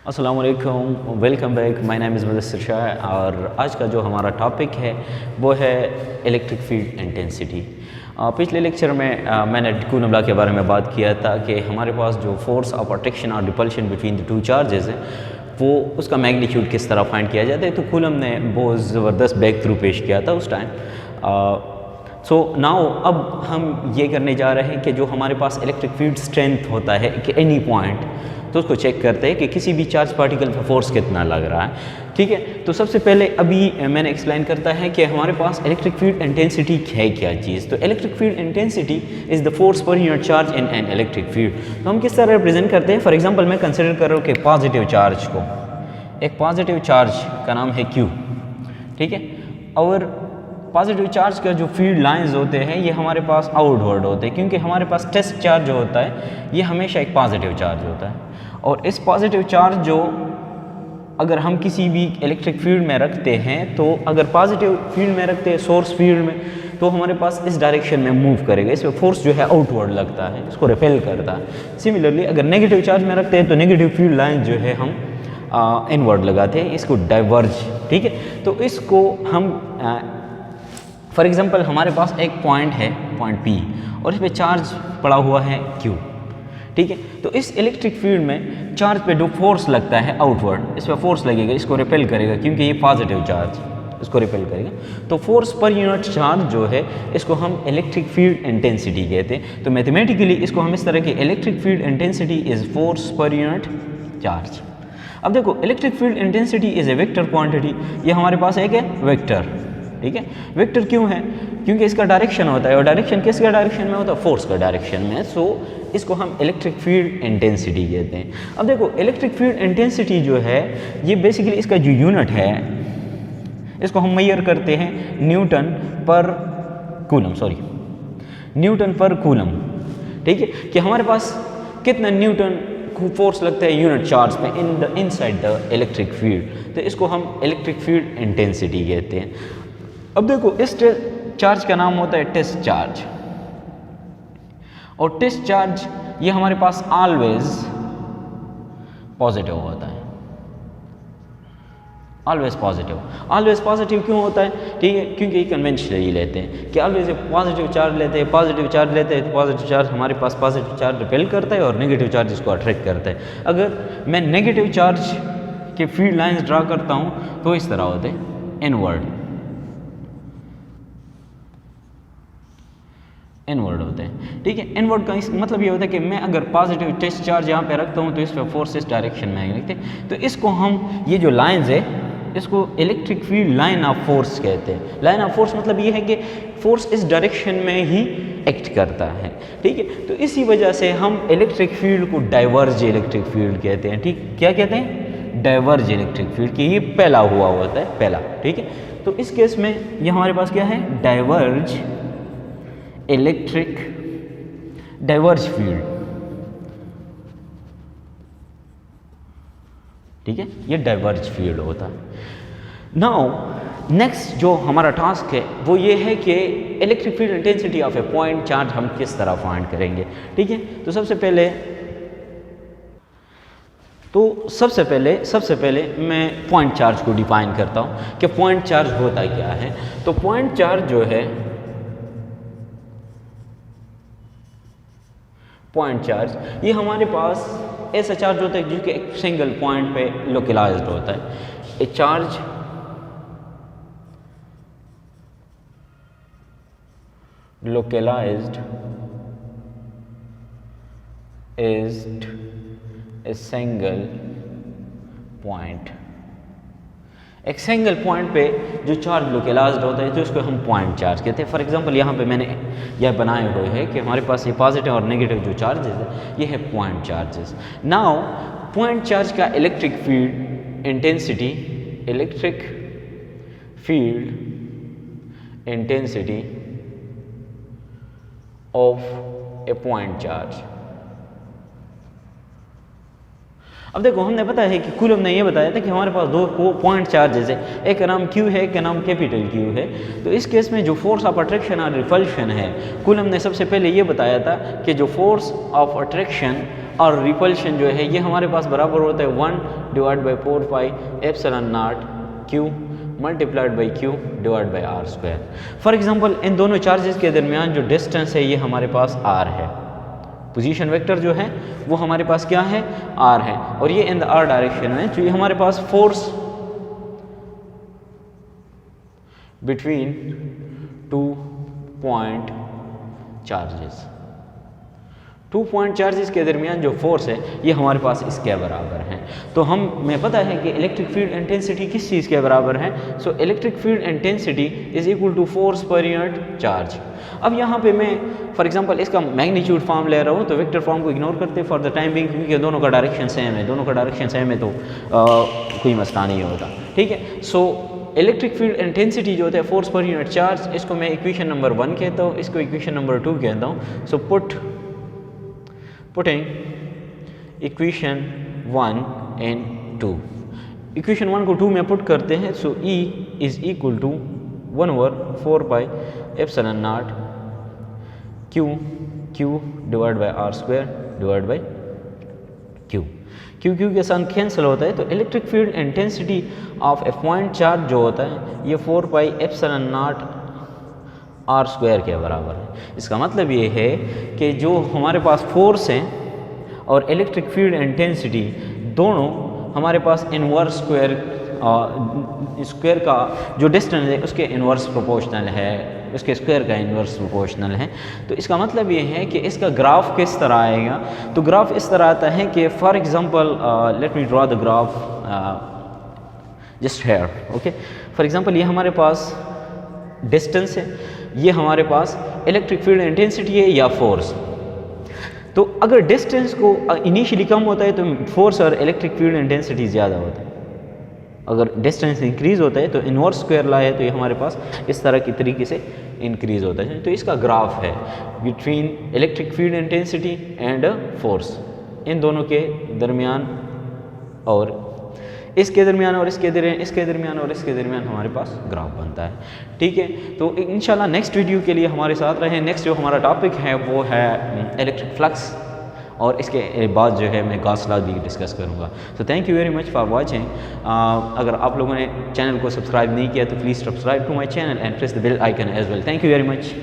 अस्सलाम वालेकुम, welcome back. My name is Mudassir Shah और आज का जो हमारा टॉपिक है वो है इलेक्ट्रिक फील्ड इंटेंसिटी। पिछले लेक्चर में मैंने कूलम लॉ के बारे में बात किया था कि हमारे पास जो फोर्स ऑफ अट्रैक्शन और repulsion between the two charges हैं वो उसका मैग्नीट्यूड किस तरह फाइंड किया जाता है। तो कूलम ने बहुत ज़बरदस्त बैक थ्रू पेश किया था उस टाइम। सो नाउ अब हम ये करने जा रहे हैं कि जो हमारे पास इलेक्ट्रिक फील्ड स्ट्रेंथ होता है कि एनी पॉइंट, तो उसको चेक करते हैं कि किसी भी चार्ज पार्टिकल पर फोर्स कितना लग रहा है। ठीक है, तो सबसे पहले अभी मैंने एक्सप्लेन करता है कि हमारे पास इलेक्ट्रिक फील्ड इंटेंसिटी है क्या चीज़। तो electric field intensity is the force per unit charge in an electric field. तो हम किस तरह रिप्रेजेंट करते हैं। फॉर एग्जांपल मैं कंसिडर कर रहा हूँ कि पॉजिटिव चार्ज को, एक पॉजिटिव चार्ज का नाम है Q। ठीक है, और पॉजिटिव चार्ज का जो फील्ड लाइंस होते हैं ये हमारे पास आउटवर्ड होते हैं, क्योंकि हमारे पास टेस्ट चार्ज जो होता है ये हमेशा एक पॉजिटिव चार्ज होता है। और इस पॉजिटिव चार्ज जो अगर हम किसी भी इलेक्ट्रिक फील्ड में रखते हैं, तो अगर पॉजिटिव फील्ड में रखते हैं सोर्स फील्ड में, तो हमारे पास इस डायरेक्शन में मूव करेगा, इसमें फोर्स जो है आउटवर्ड लगता है, इसको रिपेल करता है। सिमिलरली अगर नेगेटिव चार्ज में रखते हैं तो नेगेटिव फील्ड लाइन जो है हम इनवर्ड लगाते हैं, इसको डाइवर्ज। ठीक है, तो इसको हम फॉर एग्जांपल हमारे पास एक पॉइंट है, पॉइंट P, और इस पर चार्ज पड़ा हुआ है Q। ठीक है, तो इस इलेक्ट्रिक फील्ड में चार्ज पे जो फोर्स लगता है आउटवर्ड, इस पर फोर्स लगेगा, इसको रिपेल करेगा, क्योंकि ये पॉजिटिव चार्ज इसको रिपेल करेगा। तो फोर्स पर यूनिट चार्ज जो है इसको हम इलेक्ट्रिक फील्ड इंटेंसिटी कहते हैं। तो मैथमेटिकली इसको हम इस तरह की electric field intensity is force per unit charge. अब देखो, electric field intensity is a vector quantity, ये हमारे पास एक है वेक्टर। ठीक है, वेक्टर क्यों है? क्योंकि इसका डायरेक्शन होता है, और डायरेक्शन किसका डायरेक्शन में होता है? फोर्स का डायरेक्शन में। सो इसको हम इलेक्ट्रिक फील्ड इंटेंसिटी कहते हैं। अब देखो, इलेक्ट्रिक फील्ड इंटेंसिटी जो है ये बेसिकली इसका जो यूनिट है इसको हम मेजर करते हैं न्यूटन पर कूलम, न्यूटन पर कूलम। ठीक है, कि हमारे पास कितना न्यूटन फोर्स लगता है यूनिट चार्ज पे in the inside the electric field, तो इसको हम इलेक्ट्रिक फील्ड इंटेंसिटी कहते हैं। अब देखो, इस चार्ज का नाम होता है टेस्ट चार्ज, और टेस्ट चार्ज ये हमारे पास ऑलवेज पॉजिटिव होता है, ऑलवेज पॉजिटिव। ऑलवेज पॉजिटिव क्यों होता है? ठीक है, क्योंकि ये कन्वेंशनली लेते हैं कि ऑलवेज पॉजिटिव चार्ज लेते हैं, पॉजिटिव चार्ज लेते हैं, पॉजिटिव चार्ज हमारे पास पॉजिटिव चार्ज रिपेल करता है और नेगेटिव चार्ज इसको अट्रैक्ट करता है। अगर मैं नेगेटिव चार्ज के फील्ड लाइंस ड्रा करता हूँ तो इस तरह होते हैं, इनवर्ड होते हैं। ठीक है, इनवर्ड का मतलब ये होता है कि मैं अगर पॉजिटिव टेस्ट चार्ज यहाँ पे रखता हूँ तो इस पर फोर्स इस डायरेक्शन में आएंगे। तो इसको हम, ये जो लाइंस है इसको electric field line of force कहते हैं। लाइन ऑफ फोर्स मतलब ये है कि फोर्स इस डायरेक्शन में ही एक्ट करता है। ठीक है, तो इसी वजह से हम इलेक्ट्रिक फील्ड को डाइवर्ज इलेक्ट्रिक फील्ड कहते हैं। ठीक, क्या कहते हैं? डाइवर्ज इलेक्ट्रिक फील्ड, कि ये पहला हुआ होता है, पहला। ठीक है, तो इस केस में ये हमारे पास क्या है? Diverge electric diverge field. ठीक है, ये डाइवर्ज फील्ड होता है। नाउ नेक्स्ट जो हमारा टास्क है वो ये है कि electric field intensity of a point charge हम किस तरह फाइंड करेंगे। ठीक है, तो सबसे पहले मैं पॉइंट चार्ज को डिफाइन करता हूँ कि पॉइंट चार्ज होता क्या है। तो पॉइंट चार्ज जो है, पॉइंट चार्ज ये हमारे पास ऐसा चार्ज होता है जो कि एक सिंगल पॉइंट पे लोकलाइज्ड होता है। A charge localized is a single point. एक सिंगल पॉइंट पे जो चार्ज लोकलाइज्ड होता है तो इसको हम पॉइंट चार्ज कहते हैं। फॉर एग्जांपल यहाँ पे मैंने यह बनाए हुए हैं कि हमारे पास ये पॉजिटिव और नेगेटिव जो चार्जेस है ये है point charges. Now point charge का electric field intensity, electric field intensity of a point charge. अब देखो, हमने पता है कि कूलम ने ये बताया था कि हमारे पास दो पॉइंट चार्जेस है, एक का नाम Q है, एक का नाम कैपिटल Q है। तो इस केस में जो फोर्स ऑफ अट्रैक्शन और रिपल्शन है, कूलम ने सबसे पहले ये बताया था कि जो फोर्स ऑफ अट्रैक्शन और रिपल्शन जो है ये हमारे पास बराबर होता है 1/4πε0 Q multiplied by Q divide by R square. For example in दोनों चार्जेस के दरमियान जो डिस्टेंस है ये हमारे पास R है, पोजीशन वेक्टर जो है वो हमारे पास क्या है, R है, और ये इन द R डायरेक्शन में, तो ये हमारे पास force between 2 point charges, 2 point charges के दरमियान जो फोर्स है ये हमारे पास इसके बराबर है। तो हमें पता है कि इलेक्ट्रिक फील्ड इंटेंसिटी किस चीज़ के बराबर है, so electric field intensity is equal to force per unit charge. अब यहाँ पे मैं फॉर एग्जांपल इसका मैग्नीट्यूड फॉर्म ले रहा हूँ, तो वेक्टर फॉर्म को इग्नोर करते फॉर द टाइम बिंग, क्योंकि दोनों का डायरेक्शन सेम है, दोनों का डायरेक्शन सेम है तो कोई मसला नहीं होता, ठीक है। सो इलेक्ट्रिक फील्ड इंटेंसिटी जो होता है फोर्स पर यूनिट चार्ज, इसको मैं इक्वेशन नंबर 1 कहता हूँ, इसको इक्वेशन नंबर 2 कहता हूँ। So putting equation 1 and 2, equation 1 को 2 में पुट करते हैं, so E is equal to 1/4πε0 Q divide by R square divide by Q के साथ कैंसिल होता है, तो electric field intensity of a point charge जो होता है ये 4πε0 R स्क्वायर के बराबर है। इसका मतलब ये है कि जो हमारे पास फोर्स हैं और इलेक्ट्रिक फील्ड इंटेंसिटी दोनों हमारे पास इनवर्स स्क्वायर का जो डिस्टेंस है उसके इनवर्स प्रोपोर्शनल है, उसके स्क्वायर का इनवर्स प्रोपोर्शनल है। तो इसका मतलब ये है कि इसका ग्राफ किस तरह आएगा, तो ग्राफ इस तरह आता है कि for example let me draw the graph just here, okay. For example ये हमारे पास डिस्टेंस है, ये हमारे पास इलेक्ट्रिक फील्ड इंटेंसिटी है या फोर्स। तो अगर डिस्टेंस को इनिशियली कम होता है तो फोर्स और इलेक्ट्रिक फील्ड इंटेंसिटी ज़्यादा होता है, अगर डिस्टेंस इंक्रीज़ होता है तो इनवर्स स्क्वायर ला है तो ये हमारे पास इस तरह की तरीके से इंक्रीज़ होता है। तो इसका ग्राफ है between electric field intensity and force, इन दोनों के दरमियान और इसके दरमियान और इसके दरमियान और इसके दरमियान हमारे पास ग्राफ बनता है, ठीक है। तो इंशाल्लाह नेक्स्ट वीडियो के लिए हमारे साथ रहें। नेक्स्ट जो हमारा टॉपिक है वो है इलेक्ट्रिक फ्लक्स, और इसके बाद जो है मैं गॉस लॉ भी डिस्कस करूँगा। तो thank you very much for watching. अगर आप लोगों ने चैनल को सब्सक्राइब नहीं किया तो please subscribe to my channel and press the bell icon as well. Thank you very much.